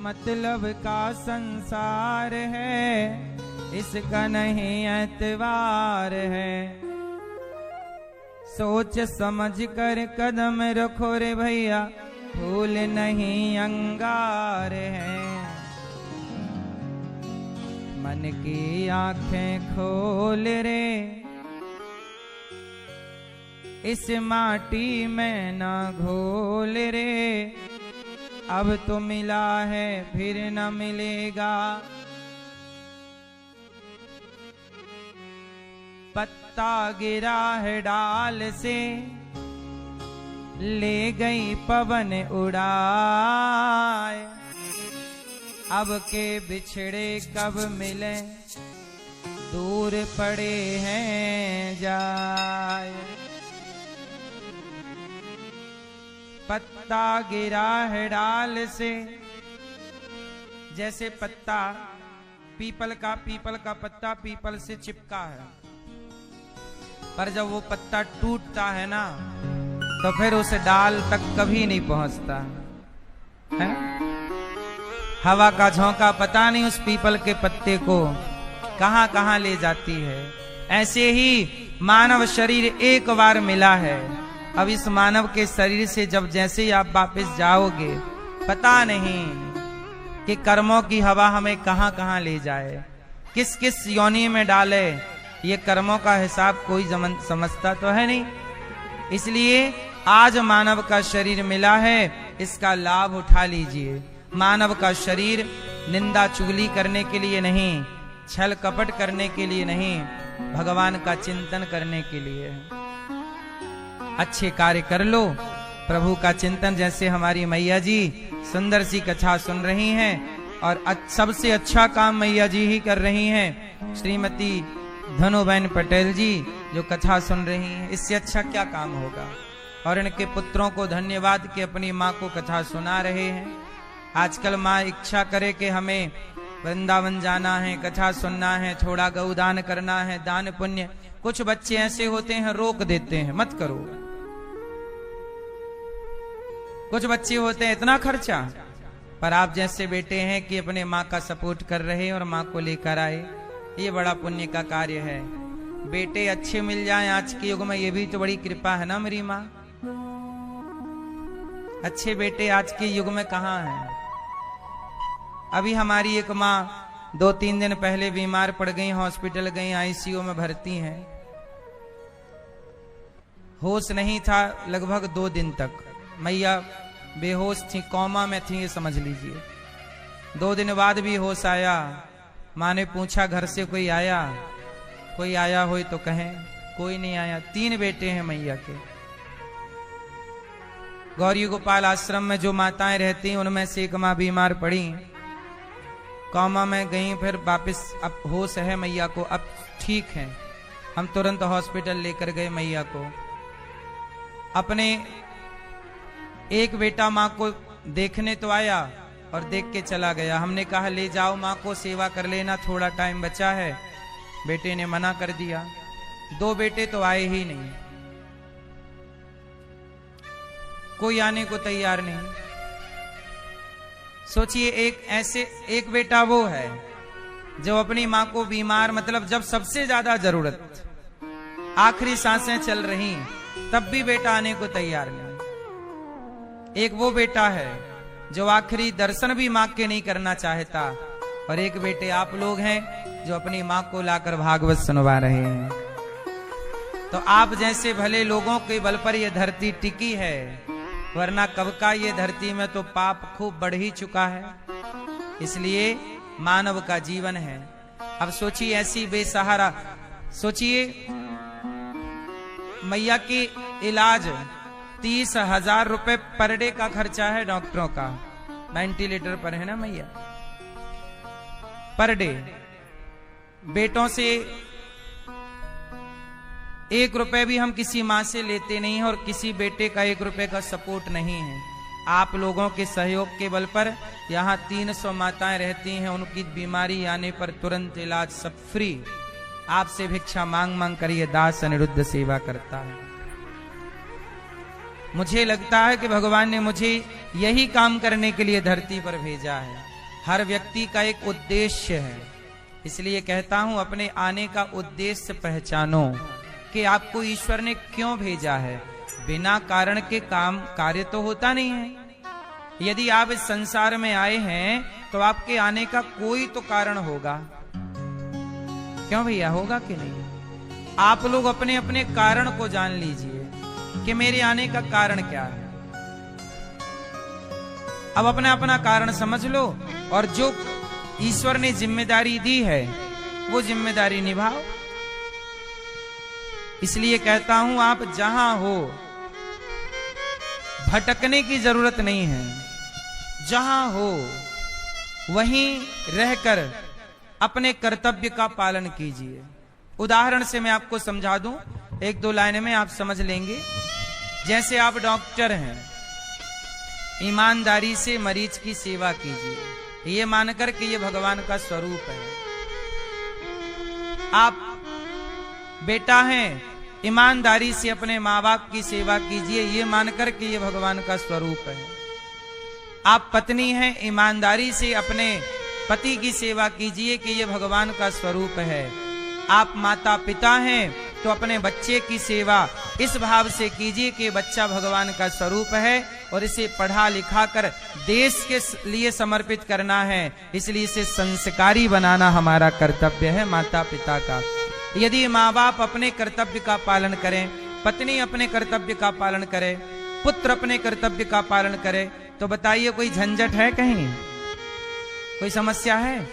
मतलब का संसार है, इसका नहीं एतबार है। सोच समझ कर कदम रखो रे भैया, फूल नहीं अंगार है। मन की आंखें खोल रे, इस माटी में ना घोल रे। अब तो मिला है फिर न मिलेगा, पत्ता गिरा है डाल से, ले गई पवन उड़ाए। अब के बिछड़े कब मिले, दूर पड़े हैं जाए। पत्ता गिरा है डाल से, जैसे पत्ता पीपल का पत्ता पीपल से चिपका है, पर जब वो पत्ता टूटता है ना, तो फिर उस डाल तक कभी नहीं पहुंचता है। हवा का झोंका पता नहीं उस पीपल के पत्ते को कहां कहां ले जाती है। ऐसे ही मानव शरीर एक बार मिला है। अब इस मानव के शरीर से जब जैसे ही आप वापस जाओगे, पता नहीं कि कर्मों की हवा हमें कहां कहां ले जाए, किस किस योनि में डाले। ये कर्मों का हिसाब कोई समझता तो है नहीं। इसलिए आज मानव का शरीर मिला है, इसका लाभ उठा लीजिए। मानव का शरीर निंदा चुगली करने के लिए नहीं, छल कपट करने के लिए नहीं, भगवान का चिंतन करने के लिए है। अच्छे कार्य कर लो, प्रभु का चिंतन। जैसे हमारी मैया जी सुंदर सी कथा सुन रही हैं, और सबसे अच्छा काम मैया जी ही कर रही हैं। श्रीमती धनुबेन पटेल जी जो कथा सुन रही हैं, इससे अच्छा क्या काम होगा। और इनके पुत्रों को धन्यवाद कि अपनी माँ को कथा सुना रहे हैं। आजकल माँ इच्छा करे कि हमें वृंदावन जाना है, कथा सुनना है, थोड़ा गौदान करना है, दान पुण्य। कुछ बच्चे ऐसे होते हैं रोक देते हैं, मत करो। कुछ बच्चे होते हैं इतना खर्चा, पर आप जैसे बेटे हैं कि अपने माँ का सपोर्ट कर रहे हैं और माँ को लेकर आए, ये बड़ा पुण्य का कार्य है। बेटे अच्छे मिल जाएं आज के युग में, ये भी तो बड़ी कृपा है ना मेरी माँ। अच्छे बेटे आज के युग में कहाँ हैं। अभी हमारी एक माँ 2-3 दिन पहले बीमार पड़ गई, हॉस्पिटल गई, आईसीयू में भर्ती हैं। होश नहीं था लगभग 2 दिन तक। मैया बेहोश थी, कोमा में थी, ये समझ लीजिए। 2 दिन बाद भी होश आया। माँ ने पूछा घर से कोई आया? कोई आया हो तो कहें। कोई नहीं आया। 3 बेटे हैं मैया के। गौरी गोपाल आश्रम में जो माताएं रहती उनमें से एक माँ बीमार पड़ी, कोमा में गई, फिर वापस अब होश है मैया को, अब ठीक है। हम तुरंत हॉस्पिटल लेकर गए मैया को। अपने एक बेटा माँ को देखने तो आया और देख के चला गया। हमने कहा ले जाओ माँ को, सेवा कर लेना, थोड़ा टाइम बचा है। बेटे ने मना कर दिया। 2 बेटे तो आए ही नहीं, कोई आने को तैयार नहीं। सोचिए, एक बेटा वो है जो अपनी माँ को बीमार, मतलब जब सबसे ज्यादा जरूरत, आखिरी सांसें चल रही, तब भी बेटा आने को तैयार नहीं। एक वो बेटा है जो आखिरी दर्शन भी माँ के नहीं करना चाहता, और एक बेटे आप लोग हैं जो अपनी माँ को लाकर भागवत सुनवा रहे हैं। तो आप जैसे भले लोगों के बल पर यह धरती टिकी है, वरना कब का ये धरती में तो पाप खूब बढ़ ही चुका है। इसलिए मानव का जीवन है। अब सोचिए ऐसी बेसहारा, सोचिए मैया की इलाज 30,000 रुपए पर डे का खर्चा है डॉक्टरों का। वेंटिलेटर पर है ना मैया, पर डे। बेटों से 1 रुपए भी हम किसी माँ से लेते नहीं हैं, और किसी बेटे का 1 रुपए का सपोर्ट नहीं है। आप लोगों के सहयोग के बल पर यहाँ 300 माताएं रहती हैं। उनकी बीमारी आने पर तुरंत इलाज सब फ्री। आपसे भिक्षा मांग मांग कर ये दास अनिरुद्ध सेवा करता है। मुझे लगता है कि भगवान ने मुझे यही काम करने के लिए धरती पर भेजा है। हर व्यक्ति का एक उद्देश्य है। इसलिए कहता हूं अपने आने का उद्देश्य पहचानो कि आपको ईश्वर ने क्यों भेजा है। बिना कारण के कार्य तो होता नहीं है। यदि आप इस संसार में आए हैं तो आपके आने का कोई तो कारण होगा। क्यों भैया, होगा कि नहीं? आप लोग अपने अपने कारण को जान लीजिए कि मेरे आने का कारण क्या है। अब अपना अपना कारण समझ लो और जो ईश्वर ने जिम्मेदारी दी है वो जिम्मेदारी निभाओ। इसलिए कहता हूं आप जहां हो भटकने की जरूरत नहीं है। जहां हो वहीं रहकर अपने कर्तव्य का पालन कीजिए। उदाहरण से मैं आपको समझा दूं, एक दो लाइन में आप समझ लेंगे। जैसे आप डॉक्टर हैं, ईमानदारी से मरीज की सेवा कीजिए, ये मानकर कि ये भगवान का स्वरूप है। आप बेटा हैं, ईमानदारी से अपने माँ बाप की सेवा कीजिए, ये मानकर कि ये भगवान का स्वरूप है। आप पत्नी हैं, ईमानदारी से अपने पति की सेवा कीजिए कि ये भगवान का स्वरूप है। आप माता पिता हैं तो अपने बच्चे की सेवा इस भाव से कीजिए कि बच्चा भगवान का स्वरूप है और इसे पढ़ा लिखा कर देश के लिए समर्पित करना है। इसलिए इसे संस्कारी बनाना हमारा कर्तव्य है माता पिता का। यदि माँ बाप अपने कर्तव्य का पालन करें, पत्नी अपने कर्तव्य का पालन करे, पुत्र अपने कर्तव्य का पालन करे, तो बताइए कोई झंझट है कहीं? कोई समस्या है?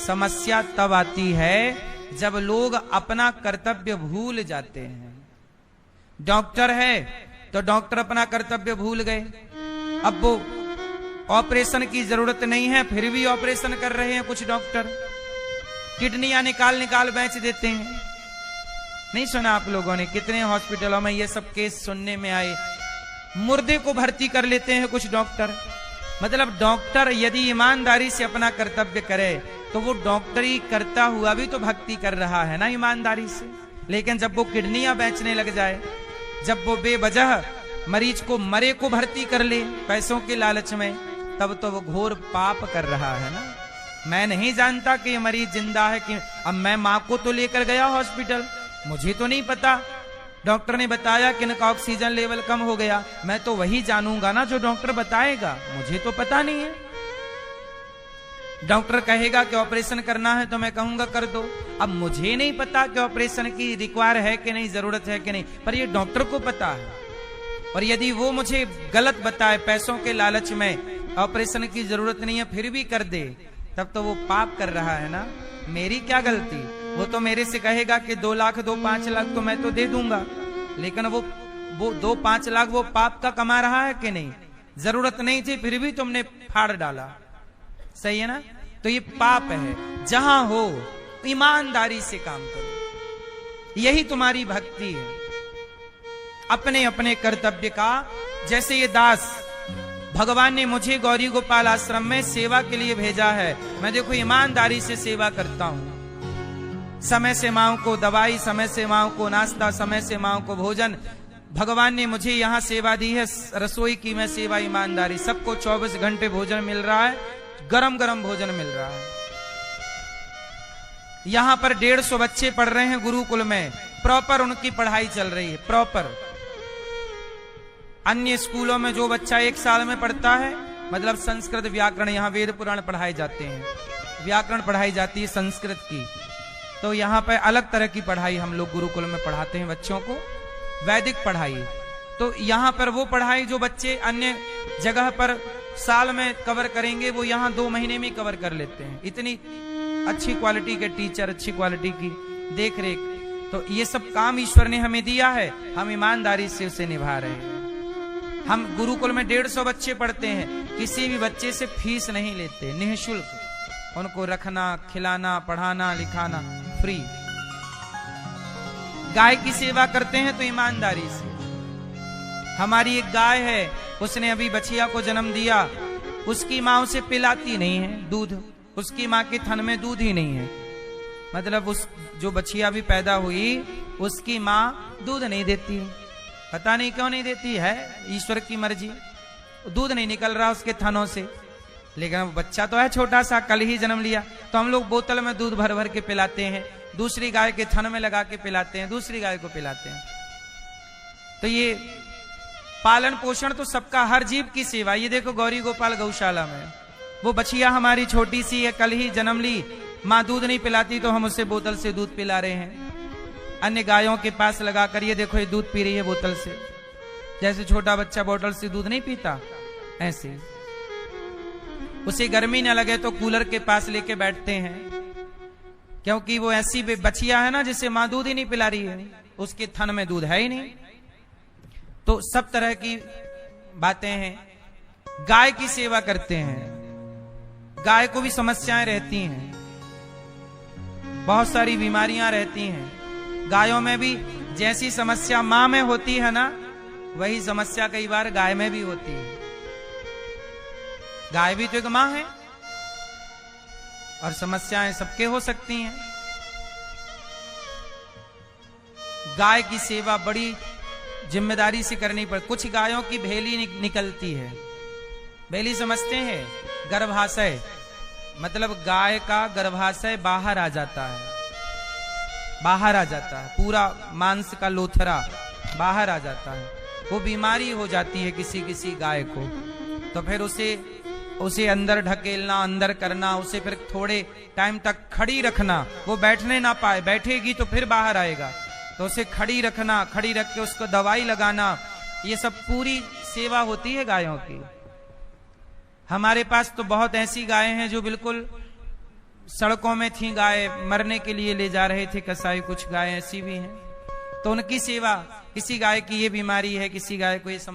समस्या तब आती है जब लोग अपना कर्तव्य भूल जाते हैं। डॉक्टर है तो डॉक्टर अपना कर्तव्य भूल गए। अब वो ऑपरेशन की जरूरत नहीं है फिर भी ऑपरेशन कर रहे हैं कुछ डॉक्टर। किडनियां निकाल निकाल बेच देते हैं। नहीं सुना आप लोगों ने कितने हॉस्पिटलों में ये सब केस सुनने में आए? मुर्दे को भर्ती कर लेते हैं कुछ डॉक्टर। मतलब डॉक्टर यदि ईमानदारी से अपना कर्तव्य करे तो वो डॉक्टरी करता हुआ भी तो भक्ति कर रहा है ना ईमानदारी से। लेकिन जब वो किडनियां बेचने लग जाए, जब वो बेवजह मरीज को मरे को भर्ती कर ले पैसों के लालच में, तब तो वो घोर पाप कर रहा है ना। मैं नहीं जानता कि ये मरीज जिंदा है कि अब मैं माँ को तो लेकर गया हॉस्पिटल, मुझे तो नहीं पता। डॉक्टर ने बताया कि इनका ऑक्सीजन लेवल कम हो गया, मैं तो वही जानूंगा ना जो डॉक्टर बताएगा, मुझे तो पता नहीं है। डॉक्टर कहेगा कि ऑपरेशन करना है तो मैं कहूंगा कर दो। अब मुझे नहीं पता कि ऑपरेशन की रिक्वायर है कि नहीं, जरूरत है कि नहीं, पर ये डॉक्टर को पता है। और यदि वो मुझे गलत बताए, पैसों के लालच में ऑपरेशन की जरूरत नहीं है फिर भी कर दे, तब तो वो पाप कर रहा है ना। मेरी क्या गलती? वो तो मेरे से कहेगा कि 2 लाख दो 5 लाख तो मैं तो दे दूंगा, लेकिन वो 2-5 लाख वो पाप का कमा रहा है कि नहीं? जरूरत नहीं थी फिर भी तुमने फाड़ डाला, सही है ना? तो ये पाप है। जहां हो ईमानदारी से काम करो, यही तुम्हारी भक्ति है। अपने अपने कर्तव्य का, जैसे ये दास, भगवान ने मुझे गौरी गोपाल आश्रम में सेवा के लिए भेजा है। मैं देखो ईमानदारी से सेवा करता हूं। समय से माओ को दवाई, समय से माओ को नाश्ता, समय से माओ को भोजन। भगवान ने मुझे यहाँ सेवा दी है, रसोई की मैं सेवा ईमानदारी। सबको 24 घंटे भोजन मिल रहा है, गरम गरम भोजन मिल रहा है। यहाँ पर 150 बच्चे पढ़ रहे हैं गुरुकुल में, प्रॉपर उनकी पढ़ाई चल रही है, प्रॉपर। अन्य स्कूलों में जो बच्चा 1 साल में पढ़ता है, मतलब संस्कृत व्याकरण, यहाँ वेद पुराण पढ़ाए जाते हैं, व्याकरण पढ़ाई जाती है संस्कृत की, तो यहाँ पर अलग तरह की पढ़ाई हम लोग गुरुकुल में पढ़ाते हैं बच्चों को, वैदिक पढ़ाई। तो यहाँ पर वो पढ़ाई जो बच्चे अन्य जगह पर साल में कवर करेंगे, वो यहाँ 2 महीने में कवर कर लेते हैं। इतनी अच्छी क्वालिटी के टीचर, अच्छी क्वालिटी की देख रेख। तो ये सब काम ईश्वर ने हमें दिया है, हम ईमानदारी से उसे निभा रहे हैं। हम गुरुकुल में 150 बच्चे पढ़ते हैं, किसी भी बच्चे से फीस नहीं लेते, निःशुल्क उनको रखना, खिलाना, पढ़ाना, लिखाना फ्री। गाय की सेवा करते हैं तो ईमानदारी से। हमारी एक गाय है, उसने अभी बछिया को जन्म दिया, उसकी माँ उसे पिलाती नहीं है दूध, उसकी माँ के थन में दूध ही नहीं है। मतलब उस जो बछिया भी पैदा हुई उसकी माँ दूध नहीं देती है, पता नहीं क्यों नहीं देती है, ईश्वर की मर्जी। दूध नहीं निकल रहा उसके थनों से, लेकिन अब बच्चा तो है छोटा सा, कल ही जन्म लिया, तो हम लोग बोतल में दूध भर भर के पिलाते हैं, दूसरी गाय के थन में लगा के पिलाते हैं, दूसरी गाय को पिलाते हैं। तो ये पालन पोषण तो सबका, हर जीव की सेवा। ये देखो गौरी गोपाल गौशाला में वो बछिया हमारी छोटी सी है, कल ही जन्म ली, माँ दूध नहीं पिलाती तो हम उससे बोतल से दूध पिला रहे हैं। अन्य गायों के पास लगा कर ये देखो ये दूध पी रही है बोतल से, जैसे छोटा बच्चा बोतल से दूध नहीं पीता, ऐसे। उसे गर्मी न लगे तो कूलर के पास लेके बैठते हैं, क्योंकि वो ऐसी बछिया है ना जिसे माँ दूध ही नहीं पिला रही है, उसके थन में दूध है ही नहीं। तो सब तरह की बातें हैं। गाय की सेवा करते हैं, गाय को भी समस्याएं रहती हैं, बहुत सारी बीमारियां रहती हैं। गायों में भी जैसी समस्या मां में होती है ना, वही समस्या कई बार गाय में भी होती है। गाय भी तो एक मां है और समस्याएं सबके हो सकती हैं। गाय की सेवा बड़ी जिम्मेदारी से करनी पड़ती। कुछ गायों की भेली निकलती है। भेली समझते हैं? गर्भाशय, मतलब गाय का गर्भाशय बाहर आ जाता है, बाहर आ जाता है, पूरा मांस का लोथरा बाहर आ जाता है। वो बीमारी हो जाती है किसी किसी गाय को, तो फिर उसे अंदर ढकेलना, अंदर करना, उसे फिर थोड़े टाइम तक खड़ी रखना, वो बैठने ना पाए, बैठेगी तो फिर बाहर आएगा, तो उसे खड़ी रखना, खड़ी रख के उसको दवाई लगाना, ये सब पूरी सेवा होती है गायों की। हमारे पास तो बहुत ऐसी गायें हैं जो बिल्कुल सड़कों में थी, गाय मरने के लिए ले जा रहे थे कसाई, कुछ गायें ऐसी भी हैं। तो उनकी सेवा, किसी गाय की ये बीमारी है, किसी गाय को ये